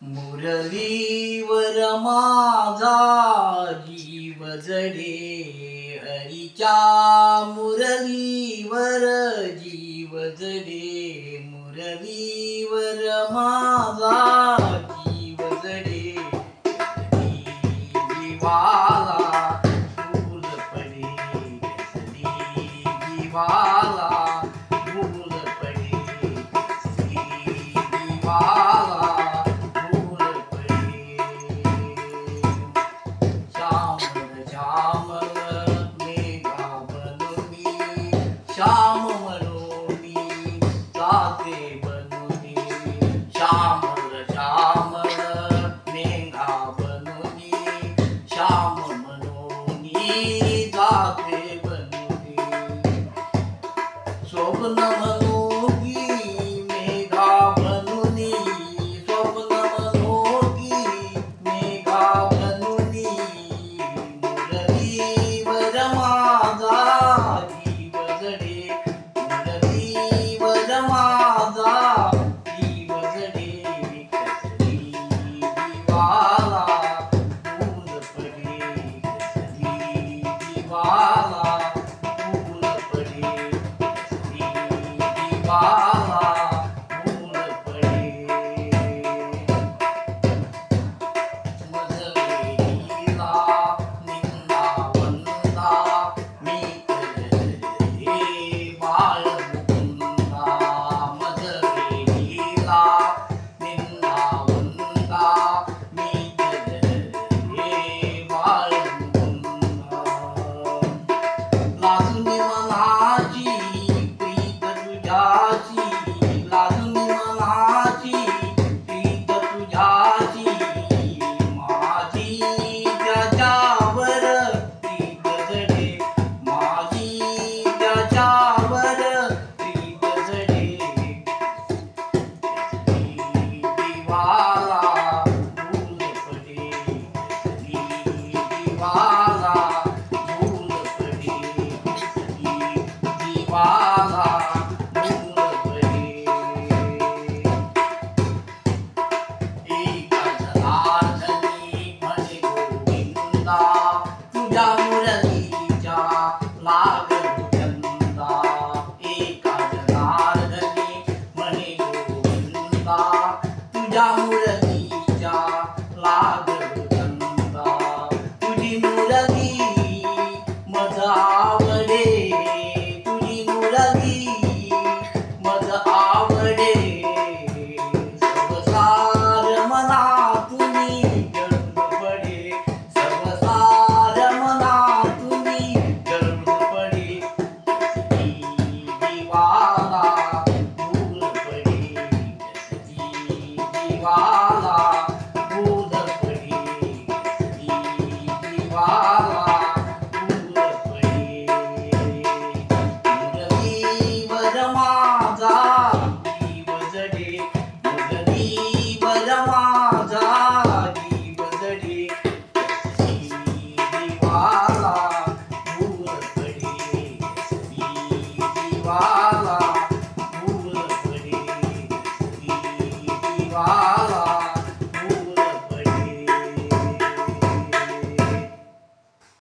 मुरलीवर माझा जीव जडे, हरीच्या मुरलीवर जीव जडे. मुरलीवर माझा जीव जडे, जीवाला भूल पडे, जीवाला भूल पडे, जीवाला श्याम मनोनी जाते बनूनी. श्यामल श्यामल मेघा बनूनी, श्याम मनोनी जाते बनूनी. स्वप्न मनोगी मेघा बनूनी, स्वप्न मनोगी मेघा बनूनी. मुरलीवर माझा जीव जडे, मुरलीवर माझा जीव जडे. कसली जीवाला भूल पडे, कसली जीवाला भूल पडे, कसली जीवाला भूल पडे. मजवेलीला निंदा वंदा मी करते बाळ मुकुंदा. मजवेलीला निंदा वंदा मी करते बाळ मुकुंदा. लाजुनी मनाची प्रीत तुझ्याची, लाजुनी मनाची प्रीत तुझ्याची. माझी त्याच्यावर प्रीत जडे, माझी त्याच्यावर प्रीत जडे. जीवाला भूल पडे, जीवाला भूल पडे, जीवाला भूल पडे. एका जनार्दनी म्हणे गोविंदा, तुझ्या मुरलीच्या लागू चंदा. एका जनार्दनी म्हणे गोविंदा, तुझ्या मुरलीच्या लागू चंदा. तुझी मुरली मज आवडे, तुझी मुरली मज आवडे. सर्वसार मना तुम्ही जळून पडे, सर्वसार मना तुम्ही जळून पडे. जीवाला भूल पडे, जीवाला भूल पडे, जीवाला भूल पडे. मुरलीवर माझा जीव जडे, मुरलीवर माझा जीव जडे. जीवाला भूल पडे, जीवाला